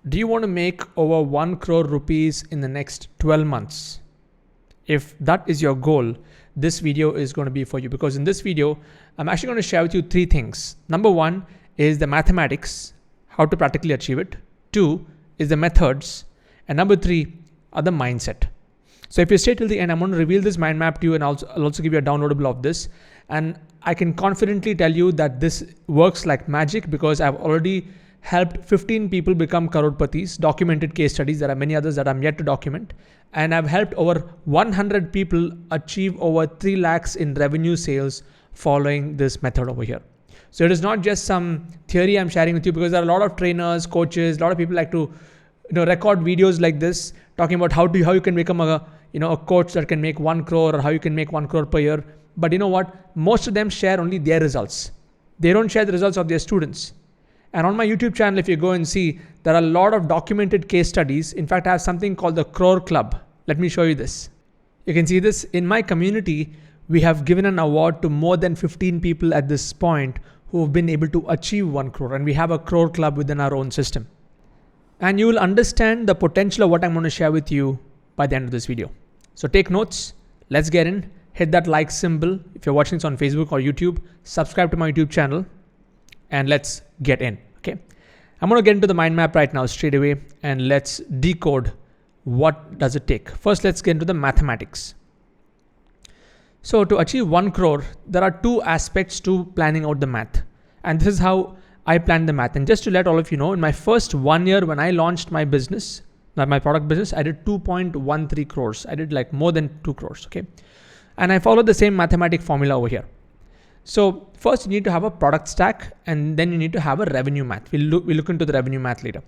Do you want to make over 1 crore rupees in the next 12 months? If that is your goal, this video is going to be for you, because in this video, I'm actually going to share with you 3 things. Number 1 is the mathematics, how to practically achieve it. 2 is the methods. And number 3 are the mindset. So if you stay till the end, I'm going to reveal this mind map to you, and I'll also give you a downloadable of this. And I can confidently tell you that this works like magic, because I've already helped 15 people become Crorepati's, documented case studies. There are many others that I'm yet to document. And I've helped over 100 people achieve over 3 lakhs in revenue sales following this method over here. So it is not just some theory I'm sharing with you, because there are a lot of trainers, coaches, a lot of people like to record videos like this, talking about how you can become a coach that can make 1 crore, or how you can make 1 crore per year. But you know what? Most of them share only their results. They don't share the results of their students. And on my YouTube channel, if you go and see, there are a lot of documented case studies. In fact, I have something called the Crore Club. Let me show you this. You can see this in my community. We have given an award to more than 15 people at this point who have been able to achieve 1 crore. And we have a Crore Club within our own system. And you will understand the potential of what I'm going to share with you by the end of this video. So take notes. Let's get in. Hit that like symbol. If you're watching this on Facebook or YouTube, subscribe to my YouTube channel, and let's get in. Okay. I'm going to get into the mind map right now straight away, and let's decode what does it take. First, let's get into the mathematics. So to achieve 1 crore, there are 2 aspects to planning out the math. And this is how I planned the math. And just to let all of you know, in my first 1 year when I launched my business, my product business, I did 2.13 crores. I did like more than 2 crores. Okay. And I followed the same mathematic formula over here. So first you need to have a product stack, and then you need to have a revenue math. We'll look into the revenue math later.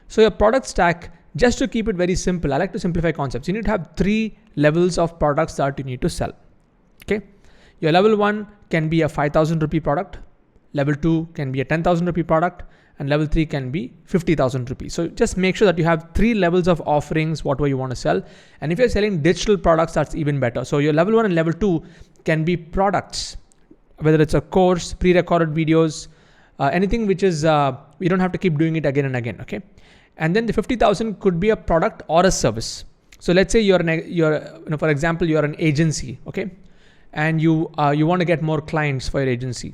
So your product stack, just to keep it very simple, I like to simplify concepts. You need to have 3 levels of products that you need to sell. Okay. Your level 1 can be a 5,000 rupee product. Level 2 can be a 10,000 rupee product, and level 3 can be 50,000 rupees. So just make sure that you have 3 levels of offerings, whatever you want to sell. And if you're selling digital products, that's even better. So your level 1 and level 2 can be products, whether it's a course, pre-recorded videos, anything which is, we don't have to keep doing it again and again. Okay. And then the 50,000 could be a product or a service. So let's say for example, you're an agency. Okay. And you want to get more clients for your agency.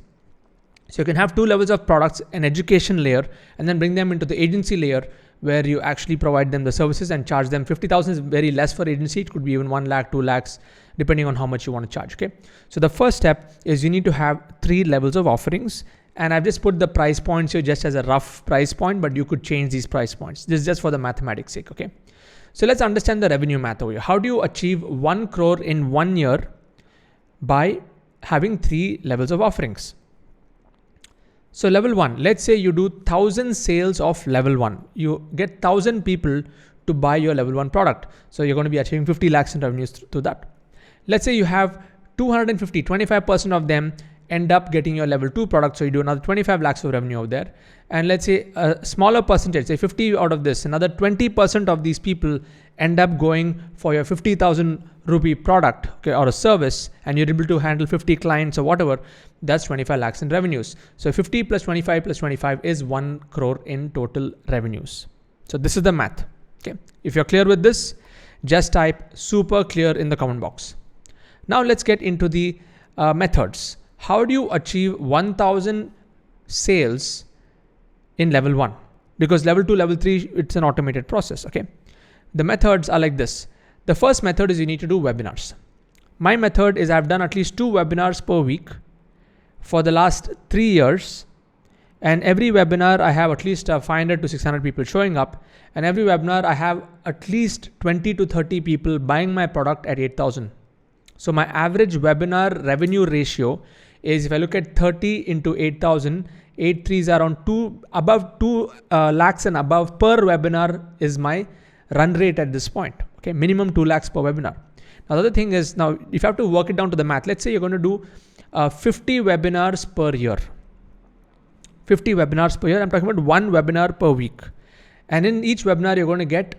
So you can have 2 levels of products, an education layer, and then bring them into the agency layer, where you actually provide them the services and charge them. 50,000 is very less for agency. It could be even 1 lakh, 2 lakhs, depending on how much you want to charge. Okay. So the first step is you need to have 3 levels of offerings. And I've just put the price points here just as a rough price point, but you could change these price points. This is just for the mathematics sake. Okay. So let's understand the revenue math over here. How do you achieve 1 crore in 1 year by having 3 levels of offerings? So level 1, let's say you do 1,000 sales of level 1. You get 1,000 people to buy your level 1 product. So you're going to be achieving 50 lakhs in revenues through that. Let's say you have 250, 25% of them end up getting your level 2 product. So you do another 25 lakhs of revenue over there. And let's say a smaller percentage, say 50 out of this, another 20% of these people end up going for your 50,000 rupee product, okay, or a service, and you're able to handle 50 clients or whatever. That's 25 lakhs in revenues. So 50 plus 25 plus 25 is 1 crore in total revenues. So this is the math. Okay. If you're clear with this, just type super clear in the comment box. Now let's get into the methods. How do you achieve 1,000 sales in level 1? Because level 2, level 3, it's an automated process. Okay. The methods are like this. The first method is you need to do webinars. My method is I've done at least 2 webinars per week for the last 3 years. And every webinar I have at least 500 to 600 people showing up. And every webinar I have at least 20 to 30 people buying my product at 8,000. So my average webinar revenue ratio is, if I look at 30 into 8,000, 8 threes are around above 2 lakhs and above per webinar is my run rate at this point. Okay, minimum 2 lakhs per webinar. Now the other thing is, now if you have to work it down to the math, let's say you're going to do 50 webinars per year. 50 webinars per year. I'm talking about 1 webinar per week. And in each webinar, you're going to get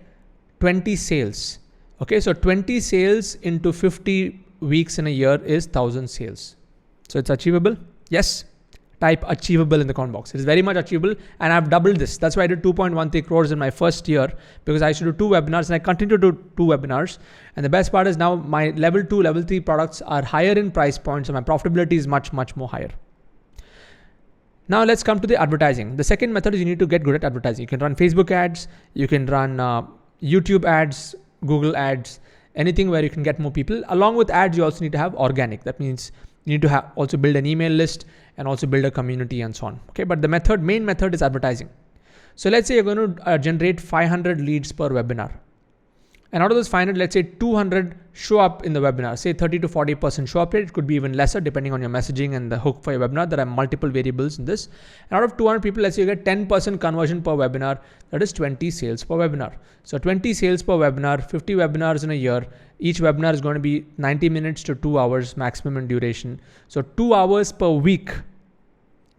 20 sales. Okay, so 20 sales into 50 weeks in a year is 1,000 sales. So it's achievable. Yes. type achievable in the comment box. It is very much achievable, and I've doubled this. That's why I did 2.13 crores in my first year, because I used to do 2 webinars and I continue to do 2 webinars. And the best part is now my level 2, level 3 products are higher in price points, so my profitability is much, much more higher. Now let's come to the advertising. The second method is you need to get good at advertising. You can run Facebook ads, you can run YouTube ads, Google ads, anything where you can get more people. Along with ads, you also need to have organic. That means you need to also build an email list and also build a community and so on. Okay, but the main method is advertising. So let's say you're going to generate 500 leads per webinar. And out of those 500, let's say 200 show up in the webinar. Say 30 to 40% show up rate. It could be even lesser depending on your messaging and the hook for your webinar. There are multiple variables in this. And out of 200 people, let's say you get 10% conversion per webinar. That is 20 sales per webinar. So 20 sales per webinar, 50 webinars in a year. Each webinar is going to be 90 minutes to 2 hours maximum in duration. So 2 hours per week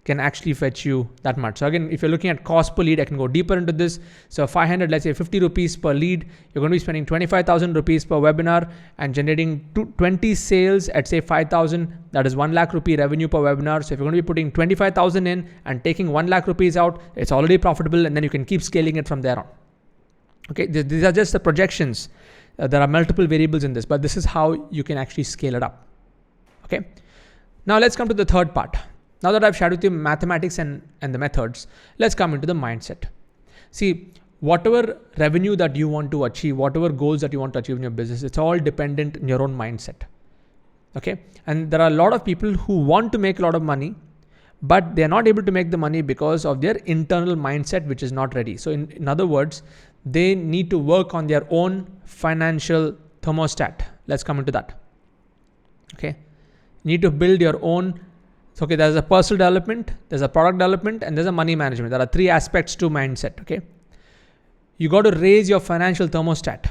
can actually fetch you that much. So again, if you're looking at cost per lead, I can go deeper into this. So 500, let's say 50 rupees per lead, you're going to be spending 25,000 rupees per webinar and generating 20 sales at say 5,000. That is 1 lakh rupee revenue per webinar. So if you're going to be putting 25,000 in and taking 1 lakh rupees out, it's already profitable, and then you can keep scaling it from there on. Okay, these are just the projections. There are multiple variables in this, but this is how you can actually scale it up. Okay. Now let's come to the third part. Now that I've shared with you mathematics and the methods, let's come into the mindset. See, whatever revenue that you want to achieve, whatever goals that you want to achieve in your business, it's all dependent on your own mindset. Okay. And there are a lot of people who want to make a lot of money, but they're not able to make the money because of their internal mindset, which is not ready. So in other words, they need to work on their own financial thermostat. Let's come into that. Okay. You need to build your own. Okay, there's a personal development, there's a product development, and there's a money management. There are 3 aspects to mindset. Okay. You got to raise your financial thermostat.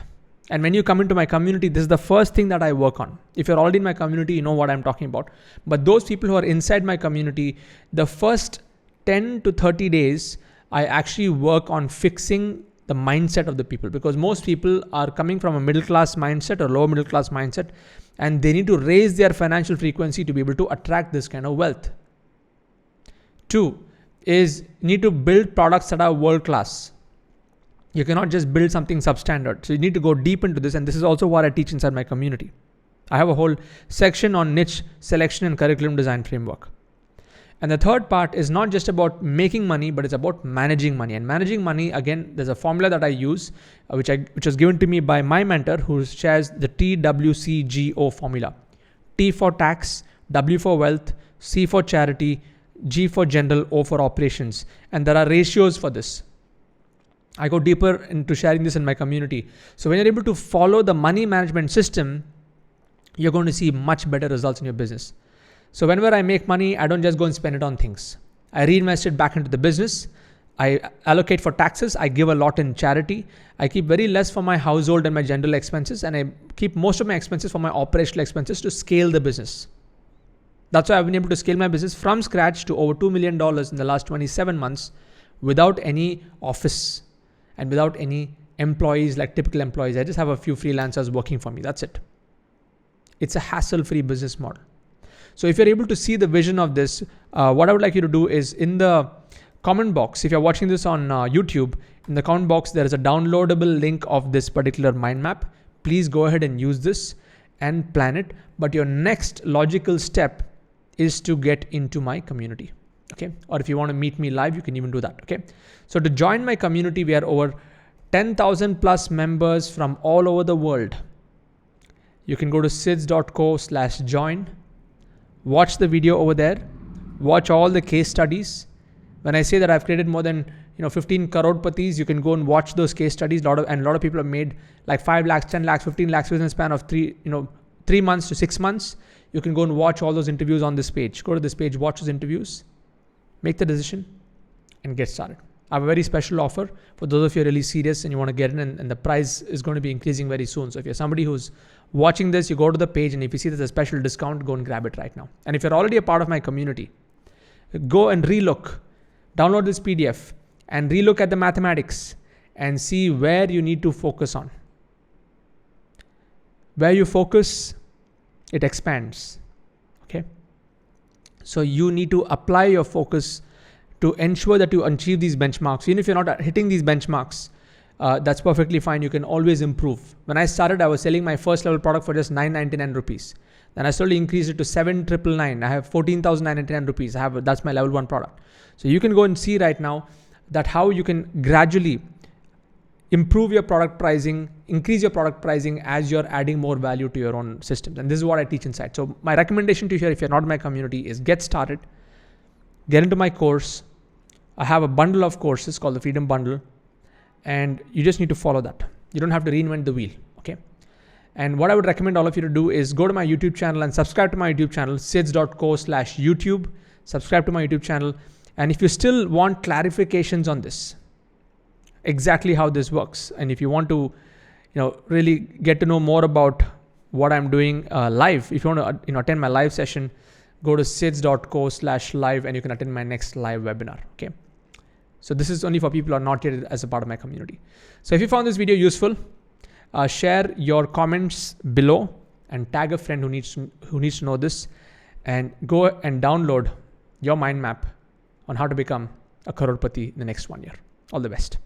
And when you come into my community, this is the first thing that I work on. If you're already in my community, you know what I'm talking about. But those people who are inside my community, the first 10 to 30 days, I actually work on fixing the mindset of the people, because most people are coming from a middle class mindset or lower middle class mindset, and they need to raise their financial frequency to be able to attract this kind of wealth. 2 is you need to build products that are world class. You cannot just build something substandard. So you need to go deep into this, and this is also what I teach inside my community. I have a whole section on niche selection and curriculum design framework. And the third part is not just about making money, but it's about managing money. And managing money, again, there's a formula that I use, which was given to me by my mentor, who shares the TWCGO formula. T for tax, W for wealth, C for charity, G for general, O for operations. And there are ratios for this. I go deeper into sharing this in my community. So when you're able to follow the money management system, you're going to see much better results in your business. So whenever I make money, I don't just go and spend it on things. I reinvest it back into the business. I allocate for taxes. I give a lot in charity. I keep very less for my household and my general expenses. And I keep most of my expenses for my operational expenses to scale the business. That's why I've been able to scale my business from scratch to over $2 million in the last 27 months without any office and without any employees like typical employees. I just have a few freelancers working for me. That's it. It's a hassle-free business model. So if you're able to see the vision of this, what I would like you to do is in the comment box, if you're watching this on YouTube, in the comment box, there is a downloadable link of this particular mind map. Please go ahead and use this and plan it. But your next logical step is to get into my community. Okay. Or if you want to meet me live, you can even do that. Okay. So to join my community, we are over 10,000 plus members from all over the world. You can go to sids.co/join. Watch the video over there. Watch all the case studies. When I say that I've created more than 15 Crorepattis, you can go and watch those case studies. A lot of people have made like 5 lakhs, 10 lakhs, 15 lakhs within a span of 3 months to 6 months. You can go and watch all those interviews on this page. Go to this page, watch those interviews, make the decision, and get started. I have a very special offer for those of you who are really serious and you want to get in, and the price is going to be increasing very soon. So if you're somebody who's watching this, you go to the page, and if you see there's a special discount, go and grab it right now. And if you're already a part of my community, go and relook, download this PDF and relook at the mathematics and see where you need to focus on. Where you focus, it expands. Okay. So you need to apply your focus to ensure that you achieve these benchmarks. Even if you're not hitting these benchmarks, that's perfectly fine. You can always improve. When I started, I was selling my first level product for just 999 rupees. Then I slowly increased it to 7,999. I have 14,999 rupees. That's my level 1 product. So you can go and see right now that how you can gradually improve your product pricing, increase your product pricing as you're adding more value to your own systems. And this is what I teach inside. So my recommendation to you here, if you're not in my community, is get started, get into my course. I have a bundle of courses called the Freedom Bundle, and you just need to follow that. You don't have to reinvent the wheel, okay? And what I would recommend all of you to do is go to my YouTube channel and subscribe to my YouTube channel, sids.co/YouTube. Subscribe to my YouTube channel. And if you still want clarifications on this, exactly how this works, and if you want to, really get to know more about what I'm doing live, if you want to, attend my live session, go to sids.co/live and you can attend my next live webinar. Okay. So this is only for people who are not yet as a part of my community. So if you found this video useful, share your comments below and tag a friend who needs to know this, and go and download your mind map on how to become a crorepati in the next 1 year. All the best.